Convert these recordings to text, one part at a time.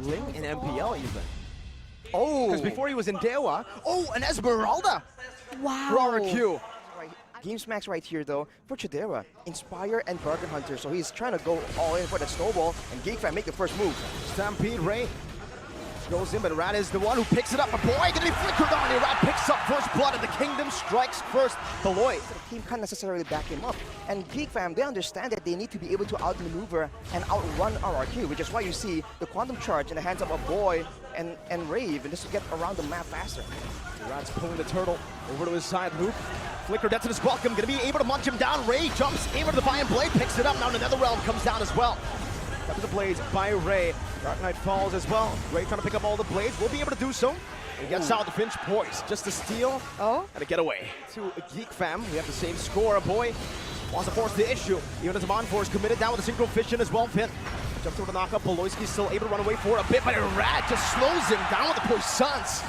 Ling in MPL even. Oh! Because before he was in Dewa, an Esmeralda Wow! for RRQ. Right. Game smacks right here though for Chidera, Inspire and Bargain Hunter, so he's trying to go all in for that snowball, and GEEK fan make the first move. Stampede Ray goes in, but Rat is the one who picks it up. A boy gonna be flickered on here. Rat picks up first blood, and the Kingdom strikes first. Beloit. The team can't necessarily back him up, and GEEK fam, they understand that they need to be able to outmaneuver and outrun RRQ, which is why you see the Quantum Charge in the hands of a boy and Rave, and just to get around the map faster. Rat's pulling the turtle over to his side. Luke, flicker, that's in his welcome. Gonna be able to munch him down. Ray jumps over to the Defiant Blade, picks it up. Now another realm comes down as well. After the blades by Ray. Dark Knight falls as well. Ray trying to pick up all the blades. Will be able to do so. He gets out the Finch Poise just to steal and to get away. To a GEEK fam, we have the same score. A boy wants to force the issue. Even as Amon Force committed down with a synchro vision as well. Finn jumps over the knockup. Beloyski's still able to run away for a bit, but Rat just slows him down with the Poisons.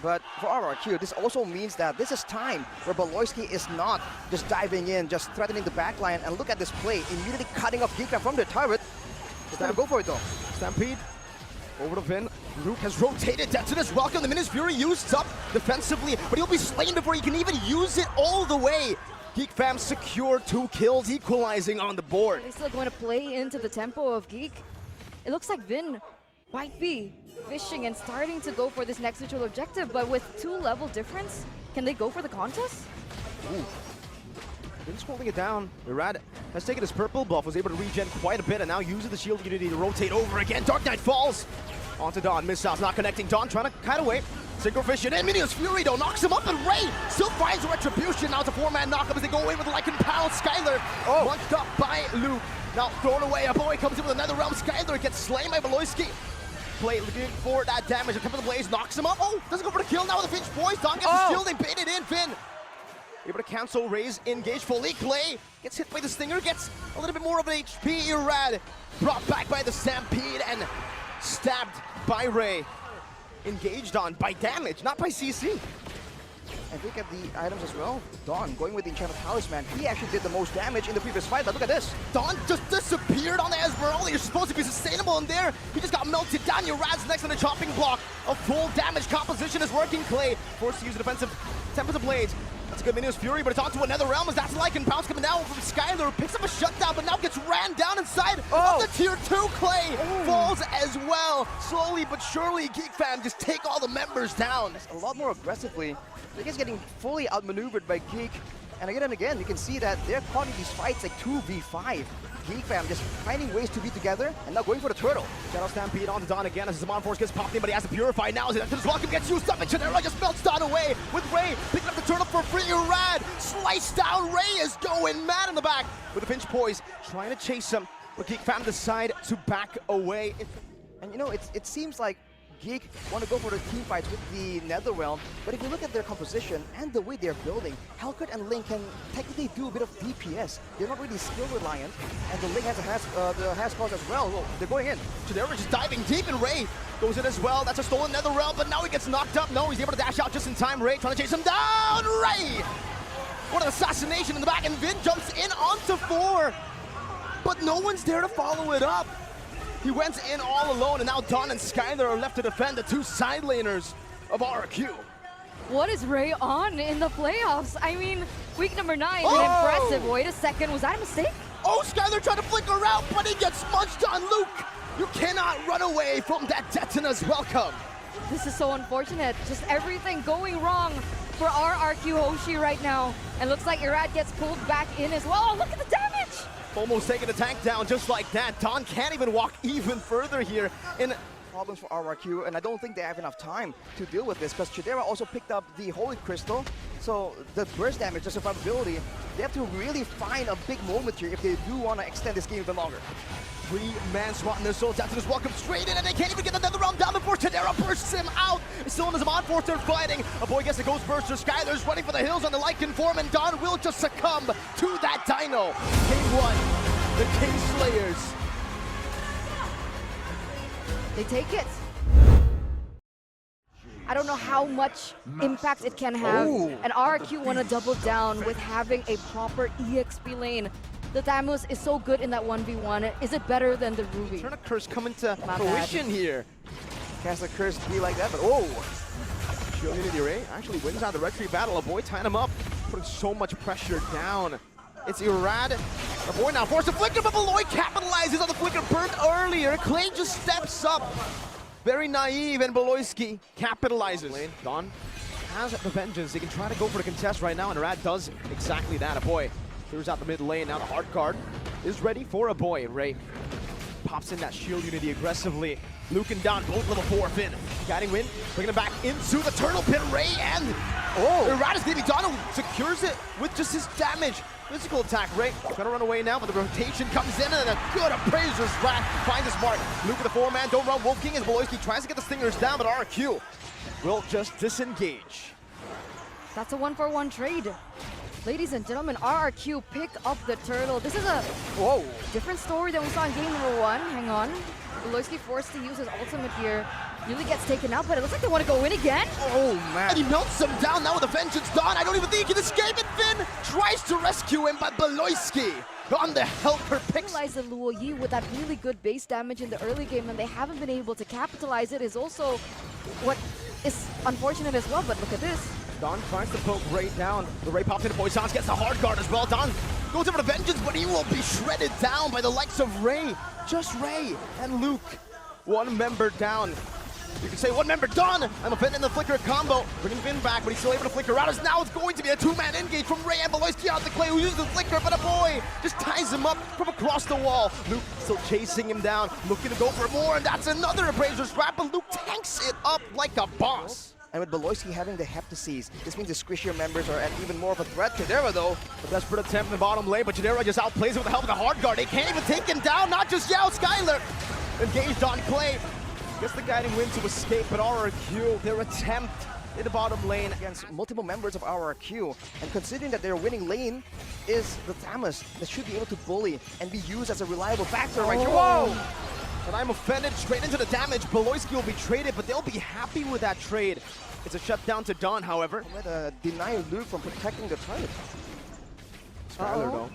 But for RRQ, this also means that this is time where Beloyski is not just diving in, just threatening the backline. And look at this play, immediately cutting off GEEK from their turret. He's gonna go for it though. Stampede over to Vin. Luke has rotated. Detona's welcome. The Minus Fury used up defensively, but he'll be slain before he can even use it all the way. GEEK fam secure 2 kills, equalizing on the board. They're still going to play into the tempo of GEEK. It looks like Vin might be fishing and starting to go for this next neutral objective, but with 2-level difference, can they go for the contest? Ooh. Vin's holding it down. Irad has taken his purple buff, was able to regen quite a bit, and now uses the shield unity to rotate over again. Dark Knight falls onto Dawn. Missiles not connecting. Dawn trying to kite away. Synchro Vision and Minions Fury though knocks him up, and Ray still finds Retribution. Now it's a 4-man knockup as they go away with like Pound. Skylar munched up by Luke. Now thrown away. A boy comes in with another realm. Skylar gets slain by Beloyski. Play looking for that damage. The tip of the blaze knocks him up. Doesn't go for the kill now with the Finch Boys. Dawn gets the shield. They bait it in. Finn able to cancel Ray's engage fully. Clay gets hit by the Stinger, gets a little bit more of an HP. Irad brought back by the Stampede and stabbed by Ray. Engaged on by damage, not by CC. And look at the items as well. Dawn going with the Enchanted Talisman. He actually did the most damage in the previous fight, but look at this. Dawn just disappeared on the Esmeralda. You're supposed to be sustainable in there. He just got melted down. Irad's next on the chopping block. A full damage composition is working. Clay forced to use the defensive Tempest Blades. That's a good Minions Fury, but it's on to another realm as that's Lycan Pounce coming down from Skylar, picks up a shutdown, but now gets ran down inside of the tier 2. Clay falls as well. Slowly but surely, GEEK fam just take all the members down. A lot more aggressively. They're just getting fully outmaneuvered by GEEK. And again, you can see that they're caught in these fights like 2v5. GEEK fam just finding ways to be together and now going for the turtle. Shadow Stampede onto Dawn again as Zaman Force gets popped in, but he has to purify now as his welcome gets used up, and Chidera just melts Dawn away with Ray picking up the turtle for free. Rad sliced down. Ray is going mad in the back with the Finch Poise, trying to chase him, but GEEK fam decide to back away. And you know, it seems like GEEK want to go for the team fights with the Netherrealm, but if you look at their composition and the way they're building, Hellcut and Link can technically do a bit of DPS. They're not really skill reliant, and the Link has the has cause as well. Well, they're going in. Chidera just diving deep, and Ray goes in as well. That's a stolen Netherrealm, but now he gets knocked up. No, he's able to dash out just in time. Ray trying to chase him down. Ray! What an assassination in the back, and Vin jumps in onto 4, but no one's there to follow it up. He went in all alone, and now Dawn and Skylar are left to defend the 2 side laners of RRQ. What is Ray on in the playoffs? I mean, week number 9, impressive. Wait a second, was that a mistake? Skylar tried to flicker out, but he gets munched on. Luke, you cannot run away from that Detona's welcome. This is so unfortunate. Just everything going wrong for RRQ Hoshi right now. And looks like Irad gets pulled back in as well. Look at the damage! Almost taking the tank down just like that. Dawn can't even walk even further here. In problems for RRQ, and I don't think they have enough time to deal with this because Chidera also picked up the Holy Crystal. So the burst damage, the survivability, they have to really find a big moment here if they do want to extend this game even longer. 3-man SWAT in their souls. Detona's welcome straight in, and they can't even get another round down before Chidera bursts him out. It's still in his Zaman Force, they're fighting. A boy gets a Ghost Burster. Skylar's running for the hills on the Lycan form, and Dawn will just succumb to that Dino. K1, the King Slayers. They take it. I don't know how much impact it can have. And RRQ want to double down with having a proper EXP lane. the Thamus is so good in that 1v1. Is it better than the Ruby? Turn a curse coming to My fruition here. Cast a curse be like that, but oh! Shield Unity Ray actually wins out the Red Tree battle. A boy tying him up, putting so much pressure down. It's Irad. A boy now forced to flicker, but Beloy capitalizes on the flicker burned earlier. Clay just steps up. Very naive, and Beloyski capitalizes. Don has the vengeance. He can try to go for the contest right now, and Irad does exactly that. A boy clears out the mid lane. Now the hard card is ready for a boy. Ray pops in that shield unity aggressively. Luke and Don both level 4 Finn. Guiding Wind, bringing him back into the turtle pit. Ray and Irad is going to be Don, who secures it with just his damage. Physical attack. Ray trying to run away now, but the rotation comes in, and a good Appraiser's Wrath finds his mark. Luke with the 4-man, don't run. Wolf King as Beloyski tries to get the Stingers down, but RRQ will just disengage. That's a 1-for-1 trade. Ladies and gentlemen, RRQ pick up the turtle. This is a different story than we saw in game number 1. Hang on. Beloyski forced to use his ultimate here. Nearly gets taken out, but it looks like they want to go in again. Oh, man. And he melts him down now with a vengeance. Don, I don't even think he can escape it. Finn tries to rescue him, but Beloyski on the helper picks. Realize the Luo Yi with that really good base damage in the early game, and they haven't been able to capitalize it, is also what is unfortunate as well, but look at this. Don tries to poke Ray down. The Ray pops into Poisson, gets the hard guard as well. Don goes in for the vengeance, but he will be shredded down by the likes of Ray. Just Ray and Luke. One member down. You can say one member done. I'm offending the flicker combo. Bringing Finn back, but he's still able to flicker out. As now it's going to be a 2-man engage from Ray and Beloyski on the Clay, who uses the flicker, but a boy just ties him up from across the wall. Luke still chasing him down, looking to go for more, and that's another Appraiser's Wrap, but Luke tanks it up like a boss. And with Beloyski having the Heptases, this means the squishier members are at even more of a threat. Chidera, though, a desperate attempt in the bottom lane, but Chidera just outplays it with the help of the hard guard. They can't even take him down, not just Yao. Skyler engaged on Clay. Gets the Guiding Wind to escape, but RRQ, their attempt in the bottom lane against multiple members of RRQ. And considering that their winning lane is the Thamus, that should be able to bully and be used as a reliable factor right here. Whoa! And I'm offended straight into the damage. Beloyski will be traded, but they'll be happy with that trade. It's a shutdown to Don, however. I'm gonna deny Luke from protecting the turret. Skyler, though,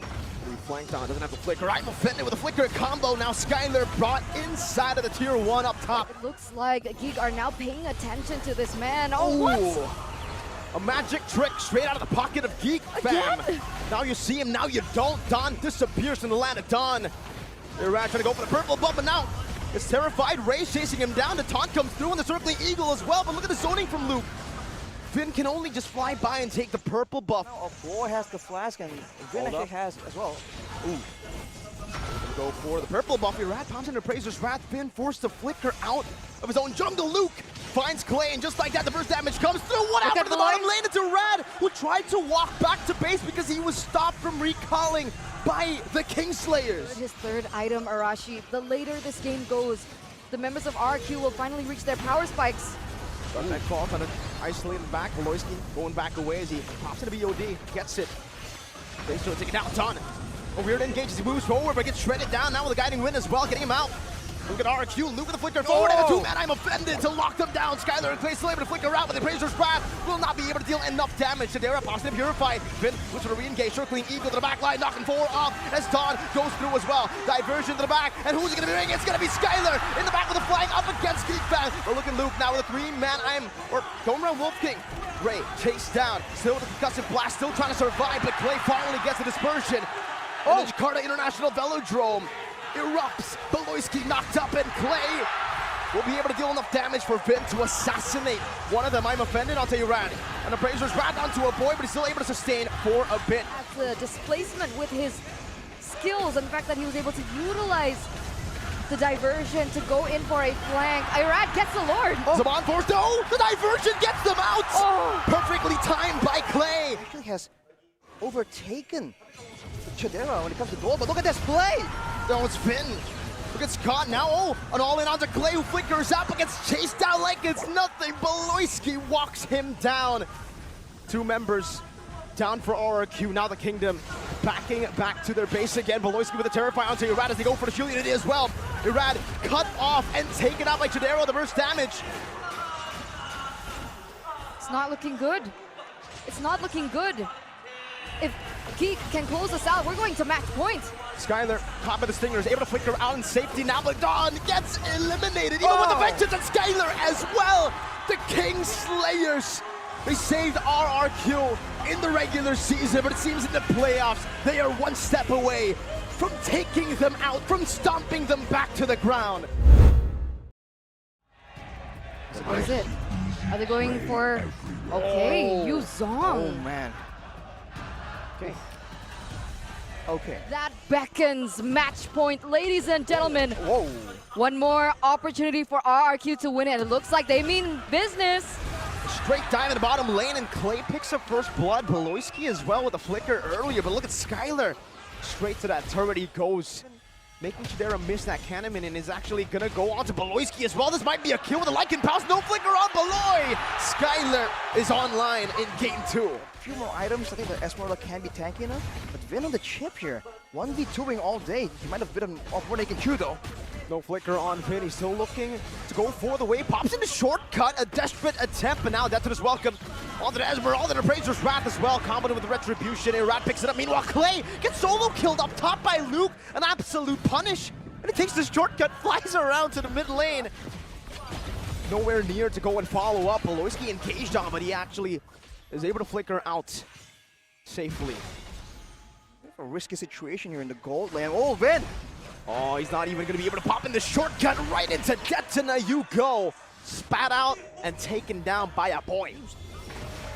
he flanked on, doesn't have the flicker. I'm offended with a flicker combo. Now Skyler brought inside of the tier 1 up top. It looks like GEEK are now paying attention to this man. Oh, what? A magic trick straight out of the pocket of GEEK, fam. Again? Now you see him, now you don't. Don disappears from the land of Don. They're trying to go for the purple buff, but now it's terrified. Ray's chasing him down. The taunt comes through, and the circling eagle as well. But look at the zoning from Luke. Finn can only just fly by and take the purple buff. Now a boy has the flask, and Vin actually has as well. Ooh. Go for the purple buff. Irad pops into Appraiser's Wrath. Finn forced to flicker out of his own jungle. Luke finds Clay, and just like that, the first damage comes through. What happened to the bottom lane? It's Irad, who tried to walk back to base because he was stopped from recalling by the Kingslayers. His third item, Arashi. The later this game goes, the members of RRQ will finally reach their power spikes. That call kind of isolating back. Beloyski going back away as he pops into BOD, gets it. They still take it down. Ton. A weird engage as he moves forward, but gets shredded down now with a Guiding Wind as well, getting him out. Look at RRQ, Luke with the flicker forward, and a 2-man. I'm offended to lock them down. Skyler and Clay still able to flicker out, but the Appraiser's Wrath will not be able to deal enough damage. Chidera pops in purified. Finn looks for a re-engage, circling eagle to the back line, knocking 4 off as Don goes through as well. Diversion to the back, and who's it going to be ringing? It's going to be Skyler in the back with a flag up against GEEK fan. But look at Luke now with a 3-man. Going around Wolf King. Ray chased down, still with the concussive blast, still trying to survive, but Clay finally gets the dispersion. And the Jakarta International Velodrome erupts. Beloyski knocked up, and Clay will be able to deal enough damage for Finn to assassinate one of them. I'm offended, I'll tell you, Rad. And Appraiser's Wrath onto a boy, but he's still able to sustain for a bit. That's a displacement with his skills and the fact that he was able to utilize the diversion to go in for a flank. Irad gets the Lord. Zaman forced. Oh, the diversion gets them out. Perfectly timed by Clay. Actually has overtaken Chidera when it comes to gold, but look at this play. Oh, it's Finn. Look at Scott now. An all-in onto Clay, who flickers out but gets chased down like it's nothing. Beloyski walks him down. 2 members down for RRQ. Now the Kingdom backing back to their base again. Beloyski with a Terrify onto Irad as they go for the shield unity as well. Irad cut off and taken out by Chidera, the burst damage. It's not looking good. It's not looking good. If GEEK can close us out. We're going to match point. Skylar, top of the Stinger, is able to flicker out in safety now, but Dawn gets eliminated, even with the vengeance, and Skylar as well. The King Slayers, they saved RRQ in the regular season, but it seems in the playoffs, they are one step away from taking them out, from stomping them back to the ground. What is it? Are they going for... Okay, Yuzong. Oh, man. Okay. Okay. That beckons match point, ladies and gentlemen. Whoa. One more opportunity for RRQ to win it. It looks like they mean business. Straight dive in the bottom lane, and Clay picks up first blood. Beloyski as well with a flicker earlier, but look at Skylar. Straight to that turret he goes. Making Chidera miss that Cannon and is actually gonna go on to Beloyski as well. This might be a kill with a Lycan Pounce. No flicker on Beloy. Skylar is online in game 2. A few more items. I think the Esmeralda can be tanky enough. But Vin on the chip here. 1v2ing all day. He might have been off what they can Q though. No flicker on Vin. He's still looking to go for the wave. Pops into shortcut. A desperate attempt, but now Death to his welcome. Onto the Esmeralda, the Appraiser's Wrath as well. Comboed with the Retribution. And Rat picks it up. Meanwhile, Clay gets solo killed up top by Luke. An absolute punish. And he takes the shortcut, flies around to the mid lane. Nowhere near to go and follow up. Beloyski engaged on, but he actually is able to flicker out safely. A risky situation here in the gold lane. Oh, Vin! Oh, he's not even going to be able to pop in the shortcut right into Detona. You go. Spat out and taken down by a boy.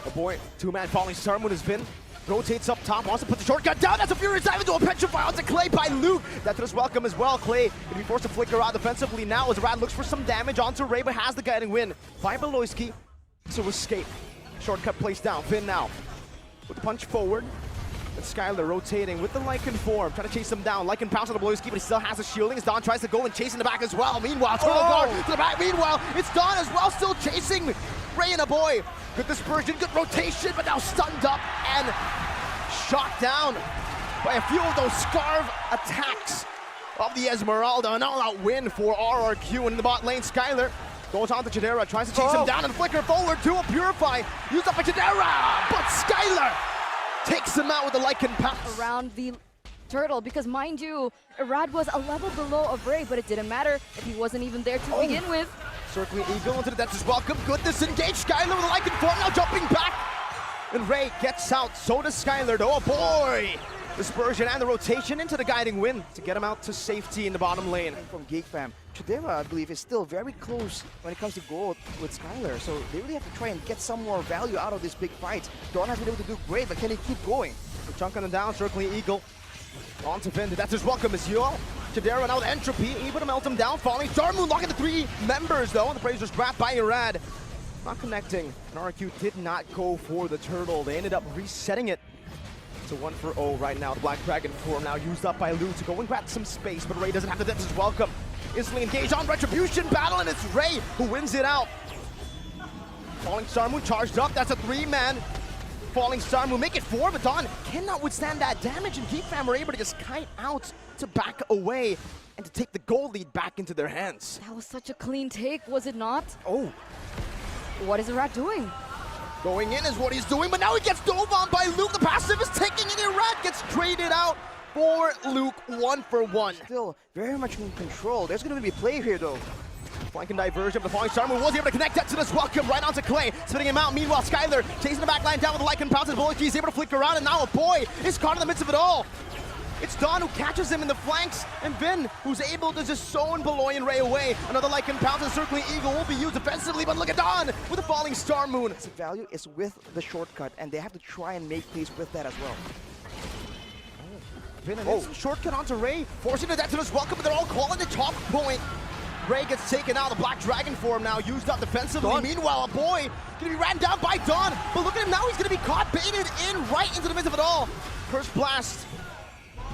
A boy, two-man falling Star Moon has been. Rotates up top, wants to put the shortcut down. That's a furious dive into a Petrify onto Clay by Luke. That's his welcome as well. Clay going to be forced to flicker out defensively now as Rad looks for some damage onto Ray, but has the guiding win by Beloyski to escape. Shortcut placed down. Finn now with the punch forward. And Skylar rotating with the Lycan form, trying to chase him down. Lycan pounds on the Beloyski, but he still has the shielding as Dawn tries to go and chase in the back as well. Meanwhile, Turtle Guard to the back. Meanwhile, it's Dawn as well, still chasing Ray and a boy. Good dispersion, good rotation, but now stunned up and shot down by a few of those Scarve attacks of the Esmeralda. An all-out win for RRQ in the bot lane. Skylar goes on to Chidera, tries to chase him down and flicker forward to a Purify. Used up by Chidera, but Skylar takes him out with the Lycan Pounce. Around the turtle, because mind you, Irad was a level below of Ray, but it didn't matter if he wasn't even there to begin with. Circling Eagle into the Death's Welcome. Good disengage. Skylar with a Lycan form, now jumping back. And Ray gets out, so does Skylar. Oh boy! Dispersion and the rotation into the guiding win to get him out to safety in the bottom lane. From GEEK fam, Chidera, I believe, is still very close when it comes to gold with Skylar. So they really have to try and get some more value out of this big fight. Dawn has been able to do great, but can he keep going? Chunking him down, circling Eagle. On to Finn. That's his welcome as well. Chidera now with Entropy, able to melt him down, falling. Star Moon locking the 3 members though, and the Appraiser's Wrath by Irad. Not connecting. And RRQ did not go for the turtle. They ended up resetting it to 1-0 right now. The Black Dragon form now used up by Lu to go and grab some space, but Ray doesn't have the depth as welcome. Instantly engaged on Retribution battle, and it's Ray who wins it out. Falling Star Moon charged up. That's a 3-man. Falling Star Moon make it 4, but Dawn cannot withstand that damage, and GEEK fam were able to just kite out to back away and to take the gold lead back into their hands. That was such a clean take, was it not? Oh. What is Irad doing? Going in is what he's doing, but now he gets dove on by Luke. The passive is taking it. Irad gets traded out for Luke 1-for-1. Still very much in control. There's going to be a play here though. Flanking diversion of the falling Star Moon was able to connect that to this welcome right onto Clay, spinning him out. Meanwhile, Skylar chasing the back line down with the Lycan Pounce and Bullock. He's able to flick around, and now a boy is caught in the midst of it all. It's Dawn who catches him in the flanks, and Vin who's able to just zone Beloy and Ray away. Another Lycan Pounce and circling Eagle will be used defensively, but look at Dawn with the falling Star Moon. The value is with the shortcut, and they have to try and make plays with that as well. Vin and instant shortcut onto Ray, forcing the death to this welcome, but they're all calling the top point. Ray gets taken out. The Black Dragon form now used up defensively. Dawn. Meanwhile, a boy gonna be ran down by Dawn, but look at him now. He's gonna be caught, baited in right into the midst of it all. First blast,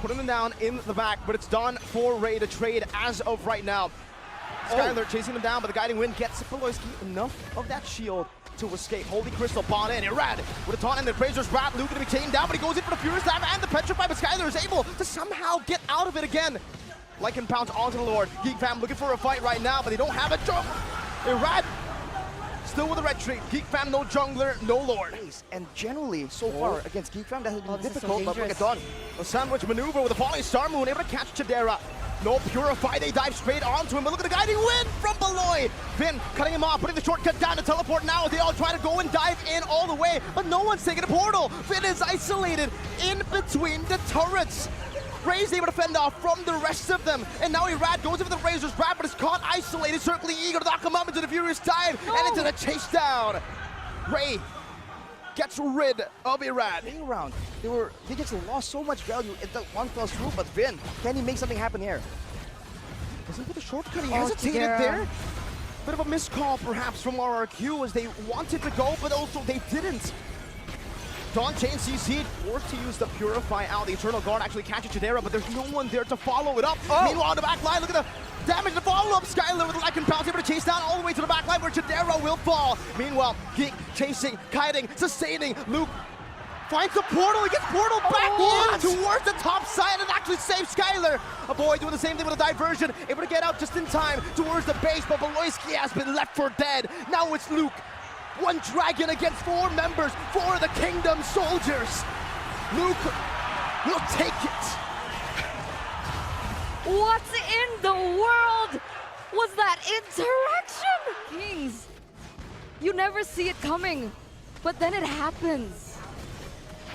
putting him down in the back, but it's Dawn for Ray to trade as of right now. Skylar chasing him down, but the guiding wind gets Beloyski enough of that shield to escape. Holy Crystal bought in. Irad with a taunt in the Appraiser's Wrath. Luke gonna be taken down, but he goes in for the Furious Dive and the Petrify, but Skylar is able to somehow get out of it again. Lycan Pounce onto the Lord. GEEK fam looking for a fight right now, but they don't have a jump. Irad still with the red trade. GEEK fam, no jungler, no lord. And generally, so far, against GEEK fam, that has been this is so difficult, but look at Dawn. A sandwich maneuver with a falling Star Moon, able to catch Chidera. No Purify, they dive straight onto him, but look at the guiding wind from Beloy. Vin cutting him off, putting the shortcut down to teleport now as they all try to go and dive in all the way, but no one's taking a portal. Vin is isolated in between the turrets. Ray's able to fend off from the rest of them, and now Irad goes over the Razor's grab, but is caught isolated, certainly eager to knock him up into the Furious Dive, and into the chase down. Ray gets rid of Irad. Round. They just lost so much value in that one fell swoop, but Vin, can he make something happen here? Does he put the shortcut? He hesitated there. Bit of a miscall perhaps from RRQ as they wanted to go, but also they didn't. Dawn chain CC'd, forced to use the Purify out. The Eternal Guard actually catches Chidera, but there's no one there to follow it up. Meanwhile, on the back line, look at the damage to follow up. Skylar with the Lycan Pounce able to chase down all the way to the back line where Chidera will fall. Meanwhile, GEEK chasing, kiting, sustaining. Luke finds the portal, he gets portal back in towards the top side and actually saves Skylar. A boy doing the same thing with a diversion, able to get out just in time towards the base, but Beloyski has been left for dead. Now it's Luke. One dragon against 4 members, 4 of the Kingdom soldiers. Luke will take it. What in the world was that interaction? Kings, you never see it coming, but then it happens.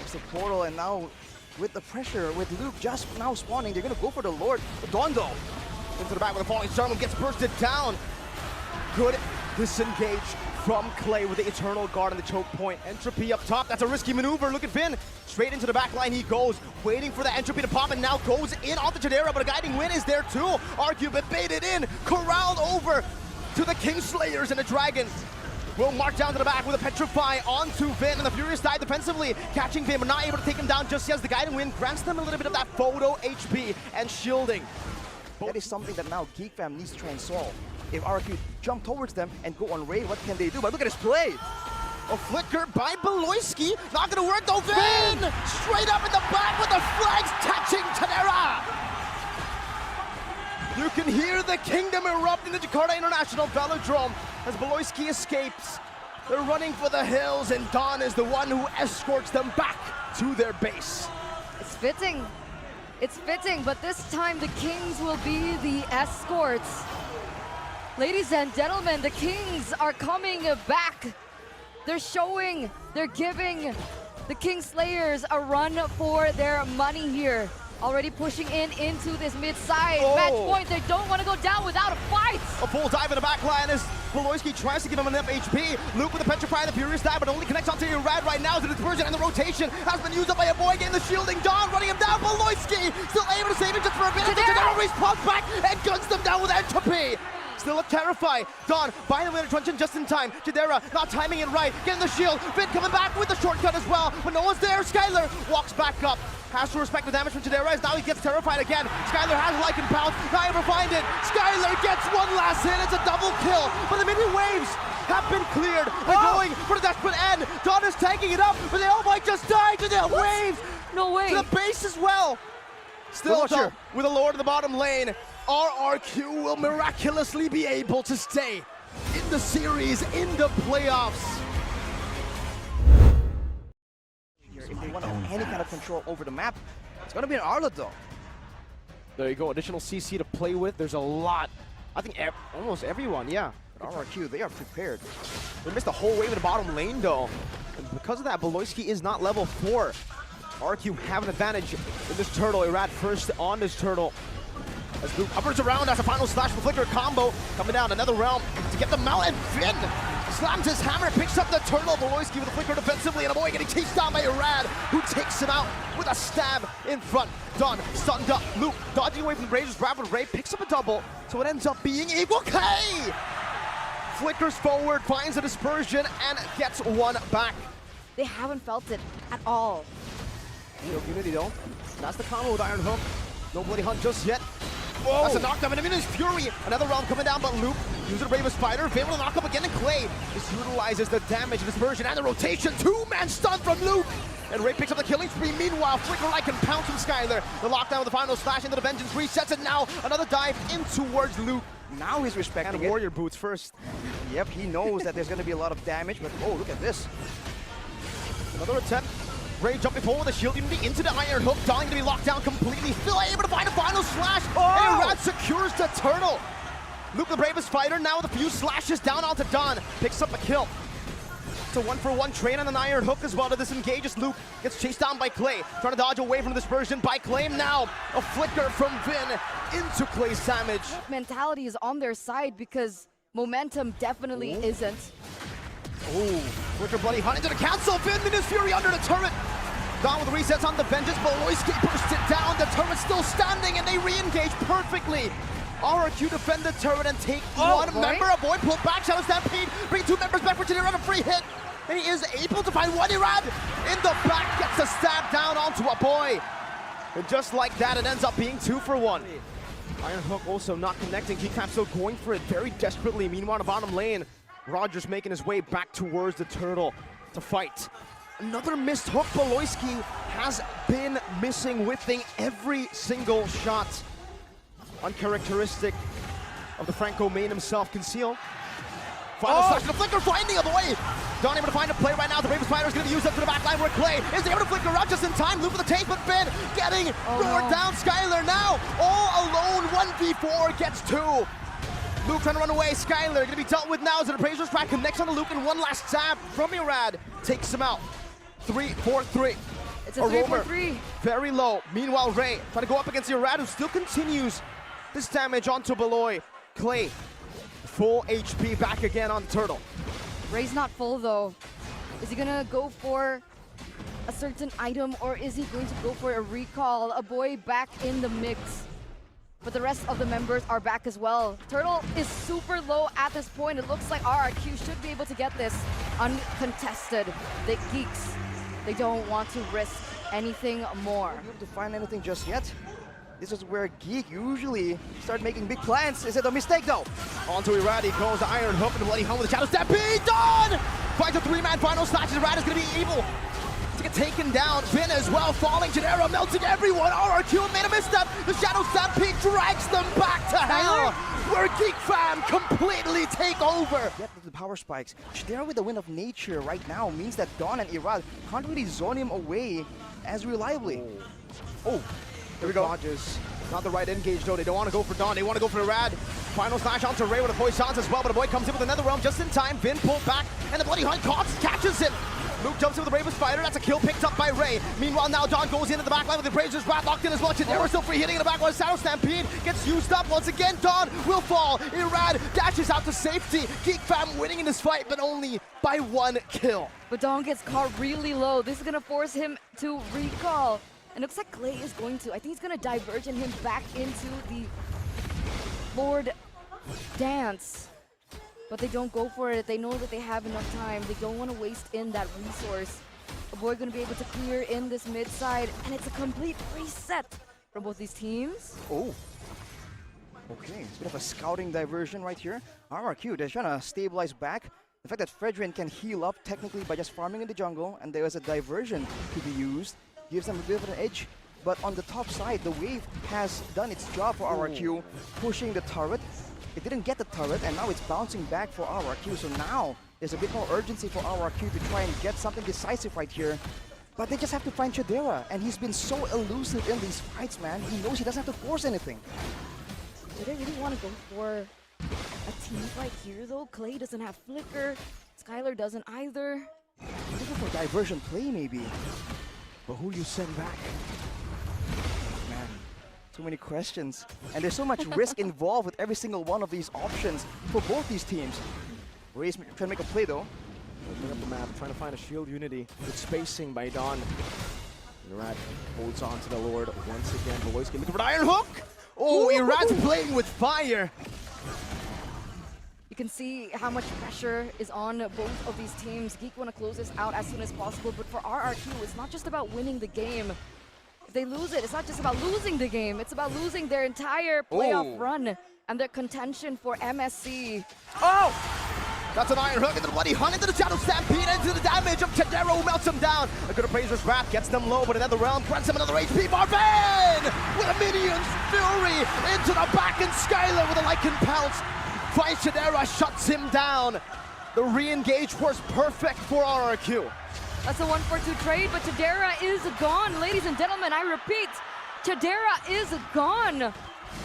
It's a portal, and now with the pressure, with Luke just now spawning, they're gonna go for the Lord. Dondo into the back with a falling Star Moon, gets bursted down. Good disengage from Clay with the Eternal Guard and the choke point. Entropy up top, that's a risky maneuver. Look at Vin, straight into the back line he goes, waiting for the Entropy to pop, and now goes in off the Chidera, but a guiding wind is there too. RRQ but baited in, corralled over to the Kingslayers, and the Dragons will mark down to the back with a Petrify onto Vin, and the Furious Dive defensively catching Vin, but not able to take him down just yet as the guiding wind grants them a little bit of that photo HP and shielding. That is something that now GEEK fam needs to try and solve. If RRQ jump towards them and go on raid, what can they do? But look at his play. A flicker by Beloyski, not gonna work though. Vin straight up in the back with the flags touching Chidera. You can hear the Kingdom erupt in the Jakarta International Velodrome as Beloyski escapes. They're running for the hills, and Dawn is the one who escorts them back to their base. It's fitting. It's fitting, but this time the Kings will be the escorts. Ladies and gentlemen, the Kings are coming back. They're showing, they're giving the Kingslayers a run for their money here. Already pushing into this mid-side match point. They don't want to go down without a fight. A full dive in the back line as Beloyski tries to give him enough HP. Luke with the Petrify and the Furious Dive, but only connects onto Irad right now. The dispersion and the rotation has been used up by a boy getting the shielding. Dawn running him down. Beloyski still able to save him just for a bit. Chidera respawns back and guns them down with Entropy. Still a Terrify. Dawn buying the way to truncheon just in time. Chidera not timing it right. Getting the shield. Vin coming back with the shortcut as well. But no one's there. Skylar walks back up. Has to respect the damage from Chidera as now he gets terrified again. Skylar has a Lycan Pounce. Not able to find it. Skylar gets one last hit. It's a double kill. But the minion waves have been cleared. They're going for the desperate end. Dawn is taking it up, but they all might just die to the waves. No way. To the base as well. Still though, with a Lord in the bottom lane, RRQ will miraculously be able to stay in the series, in the playoffs. If they want any kind of control over the map, it's going to be an Arla though. There you go, additional CC to play with. There's a lot. I think almost everyone, yeah. But RRQ, they are prepared. They missed the whole wave in the bottom lane though. And because of that, Beloyski is not level 4. RRQ have an advantage in this turtle. Irad first on this turtle. As Luke uppers around as a final slash for Flicker combo. Coming down another realm to get them out, and Finn slams his hammer, picks up the turtle. Beloyski with a flicker defensively, and a boy getting chased down by Irad, who takes him out with a stab in front. Dawn stunned up. Luke dodging away from the Razor's grab with Ray, picks up a double, so it ends up being equal K. Flickers forward, finds a dispersion, and gets one back. They haven't felt it at all. Unity though. That's the combo with Iron Hook. No Bloody Hunt just yet. Whoa. That's a knockdown, and Imminent's Fury. Another round coming down, but Luke uses the Brave Spider. Able to knock up again, and Clay just utilizes the damage, dispersion, and the rotation. Two-man stun from Luke. And Ray picks up the killing spree. Meanwhile, Flicker can pounce from Skylar. The lockdown with the final slash into the Vengeance resets, and now another dive in towards Luke. Now he's respecting and it. Warrior boots first. Yep, he knows that there's going to be a lot of damage, but oh, look at this. Another attempt. Ray jumping forward with a shield unity into the iron hook. Dying to be locked down completely. Still able to find a final slash. Oh! Rad secures the turtle. Luke, the bravest fighter, now with a few slashes down onto Don. Picks up a kill. It's a 1-for-1 trade on an iron hook as well to disengage as Luke gets chased down by Clay. Trying to dodge away from the dispersion by Clay. Now a flicker from Vin into Clay's damage. Mentality is on their side because momentum definitely isn't. Oh, Wicker Bloody Hunt into the cancel. Vin in his fury under the turret. Don with resets on the vengeance. Boloyski bursts it down. The turret's still standing and they re-engage perfectly. RRQ defend the turret and take one member. A boy pulled back. Shadow Stampede. Bring two members back for Chidera. A free hit. And he is able to find one. Irad in the back gets a stab down onto a boy. And just like that, it ends up being 2-for-1. Iron Hook also not connecting. GEEK still going for it very desperately. Meanwhile, in the bottom lane, Rogers making his way back towards the turtle to fight. Another missed hook. Boloyski has been missing, whiffing every single shot. Uncharacteristic of the Franco main himself. Conceal. Final slash, the flicker finding a boy. Don able to find a play right now. The Ravens fighter is going to use up to the back line where Clay is able to flicker out just in time. Loop for the take, but Ben getting roared down. Skylar now all alone. 1v4 gets 2. Luke trying to run away. Skylar going to be dealt with now as an appraiser's track connects on to Luke, and one last stab from Irad takes him out. 3-4-3. It's a 3-4-3. Very low. Meanwhile, Ray trying to go up against Irad, who still continues this damage onto Beloy. Clay, full HP back again on the turtle. Ray's not full though. Is he gonna go for a certain item or is he going to go for a recall? A boy back in the mix. But the rest of the members are back as well. Turtle is super low at this point. It looks like RRQ should be able to get this uncontested. The Geeks, they don't want to risk anything more. Not able to find anything just yet. This is where GEEK usually start making big plans. Is it a mistake though? Onto Irad, he goes the iron hook and the bloody home with the shadow stampede. Done! Fight the 3-man final slash. Irad is going to be able to get taken down. Vin as well falling. Genera melting everyone. RRQ made a misstep. The shadow stampede drags them back to hell. Where GEEK fam completely take over. Yet with the power spikes, Genera with the wind of nature right now means that Dawn and Irad can't really zone him away as reliably. Oh. Here we go. Dodges. Not the right engage though. They don't want to go for Dawn. They want to go for Irad. Final slash onto Ray with a poisons as well, but the boy comes in with another realm just in time. Vin pulled back, and the bloody hunt catches him. Luke jumps in with the Ravens fighter. That's a kill picked up by Ray. Meanwhile, now Dawn goes into the back line with the Brazers Rat locked in as well. Chidera still free hitting in the back line. Shadow Stampede gets used up once again. Dawn will fall. Irad dashes out to safety. GEEK fam winning in this fight, but only by 1 kill. But Dawn gets caught really low. This is gonna force him to recall. And it looks like Clay is going to, I think he's going to divergent him back into the Lord dance. But they don't go for it. They know that they have enough time. They don't want to waste in that resource. A boy going to be able to clear in this mid side. And it's a complete reset for both these teams. Oh. Okay, it's a bit of a scouting diversion right here. RRQ, they're trying to stabilize back. The fact that Fredrin can heal up technically by just farming in the jungle, and there is a diversion to be used, gives them a bit of an edge. But on the top side, the wave has done its job for RRQ, pushing the turret. It didn't get the turret, and now it's bouncing back for RRQ. So now there's a bit more urgency for RRQ to try and get something decisive right here. But they just have to find Chidera, and he's been so elusive in these fights, man. He knows he doesn't have to force anything. Do they really want to go for a team fight here, though? Clay doesn't have flicker. Skylar doesn't either. Looking for diversion play, maybe. But who you send back? Man, too many questions. And there's so much risk involved with every single one of these options for both these teams. Ray's trying to make a play though. Opening up the map, trying to find a shield unity. Good spacing by Don. Irad holds on to the Lord once again. Boloyski looking for an iron hook! Oh, Irad's playing with fire! You can see how much pressure is on both of these teams. GEEK want to close this out as soon as possible, but for RRQ, it's not just about winning the game. If they lose it, it's not just about losing the game. It's about losing their entire playoff run and their contention for MSC. Oh! That's an iron hook into the bloody hunt, into the shadow stampede, into the damage of Chidera, who melts him down. A good appraiser's wrath gets them low, but another realm grants him another HP. Marvin with a minion's fury into the back, and Skylar with a Lycan pounce finds Chidera, shuts him down. The re-engage was perfect for RRQ. That's a 1-for-2 trade, but Chidera is gone. Ladies and gentlemen, I repeat, Chidera is gone.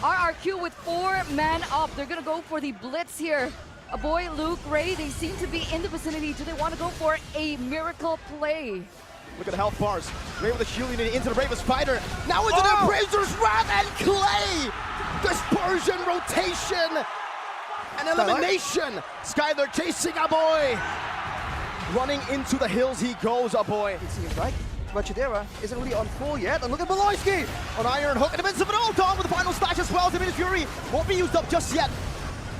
RRQ with 4 man up. They're gonna go for the blitz here. A boy, Luke, Ray, they seem to be in the vicinity. Do they want to go for a miracle play? Look at the health bars. Ray with the shield unit into the Bravest Fighter. Now into the Brazer's Wrath and Clay! Dispersion, rotation, and elimination. Skylar chasing a boy. Running into the hills he goes, a boy. It seems like. But Chidera isn't really on full yet. And look at Beloyski! On Iron Hook in the midst of it all. Dawn with the final slash as well. Minus Fury won't be used up just yet.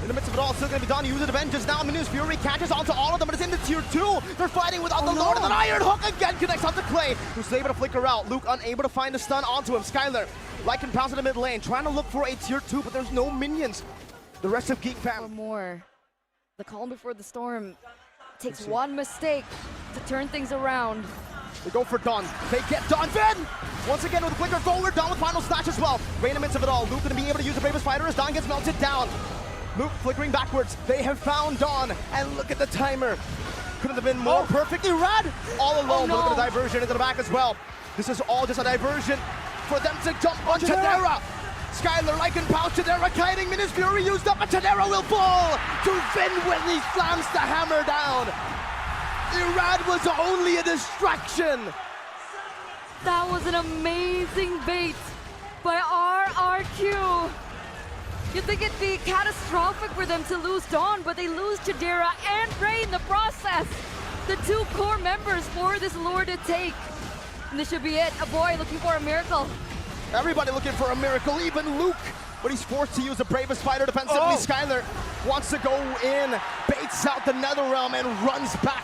In the midst of it all, still going to be done. Use the Vengeance now. Minus Fury catches onto all of them, but it's into tier 2. They're fighting without the Lord, and then Iron Hook again connects onto Clay, who's able to flicker out. Luke unable to find a stun onto him. Skylar, Lycan pounds in the mid lane, trying to look for a tier 2, but there's no minions. The rest of GEEK Or fam. more. The calm before the storm takes one mistake to turn things around. They go for Dawn. They get Dawn. Finn! Once again with a flicker forward. Dawn with final slash as well. Ray in the midst of it all. Luke going to be able to use the Bravest Fighter as Dawn gets melted down. Luke flickering backwards. They have found Dawn. And look at the timer. Couldn't have been more perfectly rad. All alone. Look at the diversion into the back as well. This is all just a diversion for them to jump on Chidera. Skylar, Lycan Pow, Chidera kiting. Minus Fury used up, and Chidera will fall to Finn when he slams the hammer down. Irad was only a distraction. That was an amazing bait by RRQ. You'd think it'd be catastrophic for them to lose Dawn, but they lose Chidera and Ray in the process. The 2 core members for this lore to take. And this should be it. A boy looking for a miracle. Everybody looking for a miracle, even Luke. But he's forced to use the Bravest Fighter defensively. Skylar wants to go in, baits out the Netherrealm and runs back.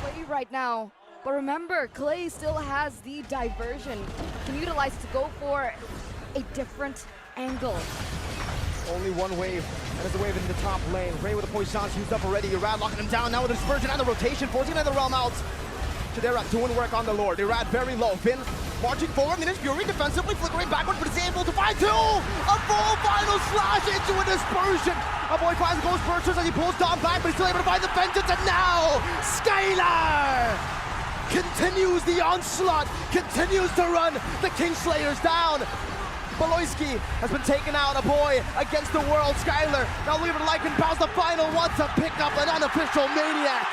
Play right now. But remember, Clay still has the diversion. Can utilize to go for a different angle. Only one wave, and it's the wave in the top lane. Ray with the poisons used up already. Irad locking him down now with the dispersion and the rotation, forcing another realm out. Chidera doing work on the Lord. Irad very low. Finn marching forward. Minus Fury defensively flickering backwards, but is able to find 2. A full final slash into a dispersion. A boy finds the Ghost Bursters as he pulls Dawn back, but he's still able to find the Vengeance. And now, Skylar continues the onslaught, continues to run the Kingslayers down. Beloyski has been taken out, a boy against the world. Skylar now leaving Lycan Pow's the final one to pick up an unofficial Maniac.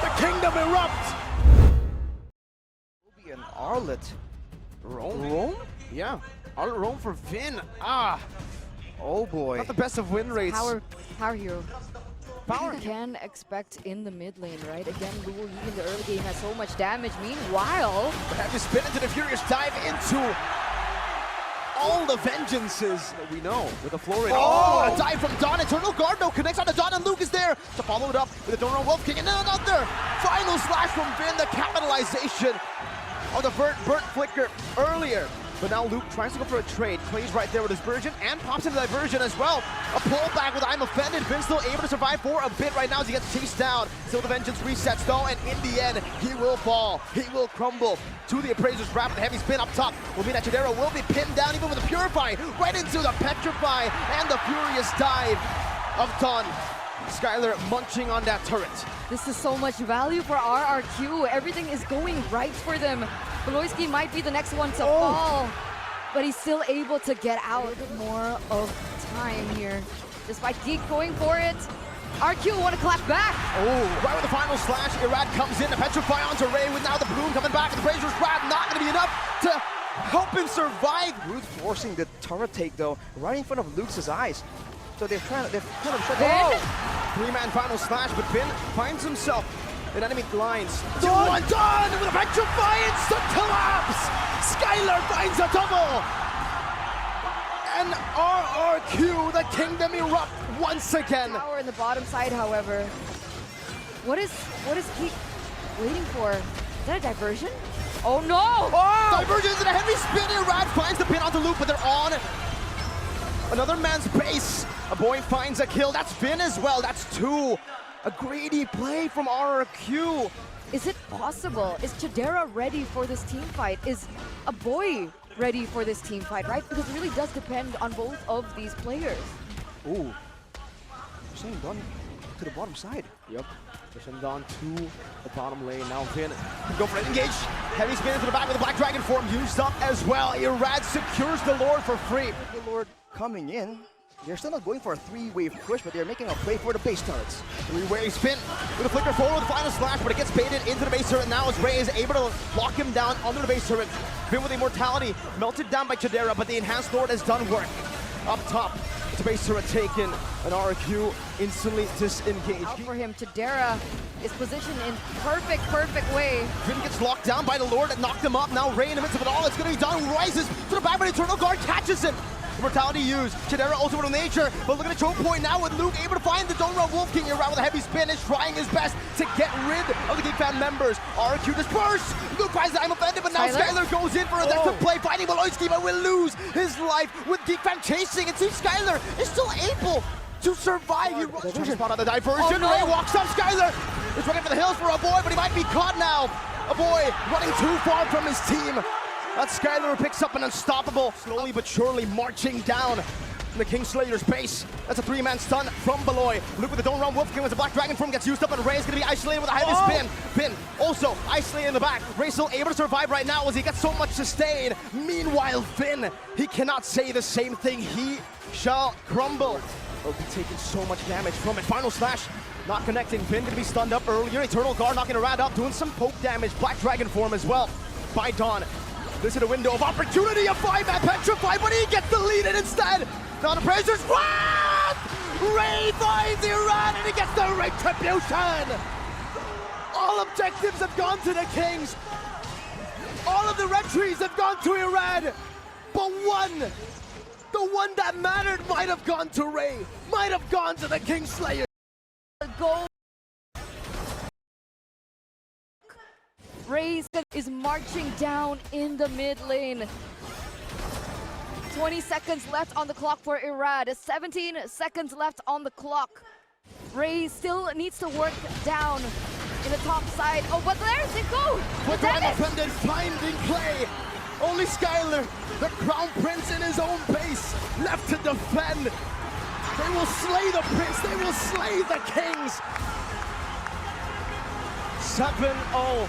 The kingdom erupts. Ruby and Arlet. Rome? Yeah, Arlet Rome for Vin. Oh boy. Not the best of win rates. Power hero. Power. You can expect in the mid lane, right? Again, Luo Yi in the early game has so much damage. Meanwhile, Have to spin into the Furious dive into all the vengeances that we know with the Florid. A dive from Dawn. Eternal Guard no connects on to Dawn, and Luke is there to follow it up with a Donor Wolf King. And then another final slash from Vin, the capitalization of the burnt flicker earlier. But now Luke tries to go for a trade. Clay's right there with his Virgin and pops into diversion as well. A pullback with I'm Offended. Vin's still able to survive for a bit right now as he gets chased down. Still the Vengeance resets though, and in the end, he will fall. He will crumble to the Appraiser's Wrap. The heavy spin up top will mean that Chidera will be pinned down even with a Purify right into the Petrify and the Furious dive of Dawn. Skylar munching on that turret. this is so much value for RRQ. Everything is going right for them. Beloyski might be the next one to fall, but he's still able to get out. A bit more of time here. Despite GEEK going for it, RQ want to clap back. Right with the final slash, Irad comes in to petrify onto Ray with now the bloom coming back. And the Brazer's Wrath not going to be enough to help him survive. Ruth forcing the turret take though, right in front of Luke's eyes. So they've kind of shut Vin? Three-man final slash, but Vin finds himself in enemy lines. Dawn! Done with a petrify instant collapse. Skylar finds a double. And RRQ, the kingdom erupt once again. Power in the bottom side, however. What is GEEK waiting for? Is that a diversion? Oh no! Divergence and a heavy spin. Irad finds the pin onto Luke, but they're on another man's base. A boy finds a kill. That's Vin as well. That's two. A greedy play from RRQ. Is it possible? Is Chidera ready for this team fight? Is a boy ready for this team fight, right? Because it really does depend on both of these players. Ooh. Same done to the bottom side. Yep. Pushing Don to the bottom lane. Now Vin can go for it. Engage. Heavy spin into the back with the Black Dragon form used up as well. Irad secures the Lord for free. With the Lord coming in, they're still not going for a three-wave push, but they're making a play for the base turrets. Three-way spin with a flicker forward with the final slash, but it gets baited into the base turret. Now as Ray is able to lock him down under the base turret. Vin with immortality, melted down by Chidera, but the enhanced Lord has done work. Up top, it's a base turret taken. An RRQ instantly disengaged. Out for him, Chidera is positioned in perfect way. Vin gets locked down by the Lord that knocked him up. Now Ray in the midst of it all, it's gonna be done. Rises to the back, but Eternal Guard catches him. Immortality used. Chidera also with nature, but look at the choke point now with Luke able to find the Donra Wolf King around with a heavy spin, is trying his best to get rid of the Geek fan members. RRQ dispersed. Luke finds that I'm offended, but now Skylar goes in for a desperate play, fighting Maloyski, but will lose his life with Geek fan chasing. It seems Skylar is still able to survive. He runs to spot on the diversion. Ray walks up. Skylar is running for the hills for a boy, but he might be caught now. A boy running too far from his team. That's Skylar who picks up an unstoppable, slowly but surely marching down in the Kingslayer's base. That's a three-man stun from Beloy. Luke with the Don't Run Wolf King as the Black Dragon form gets used up, and Ray is going to be isolated with a heavy spin. Finn also isolated in the back. Ray still able to survive right now as he gets so much sustain. Meanwhile, Finn, he cannot say the same thing. He shall crumble. He'll be taking so much damage from it. Final slash, not connecting. Finn going to be stunned up earlier. Eternal Guard knocking a rat up, doing some poke damage. Black Dragon form as well by Dawn. This is a window of opportunity, a 5-man petrified, but he gets the lead in instead. Now the Praisers run! Ray finds Iran and he gets the retribution! All objectives have gone to the Kings. All of the retries have gone to Iran. But the one that mattered might have gone to Ray, might have gone to the Kingslayer. Goal. Ray is marching down in the mid lane. 20 seconds left on the clock for Irad. 17 seconds left on the clock. Ray still needs to work down in the top side. Oh, but there's it go! But independent finding play. Only Skylar, the Crown Prince in his own base, left to defend. They will slay the Prince. They will slay the Kings. 7-0.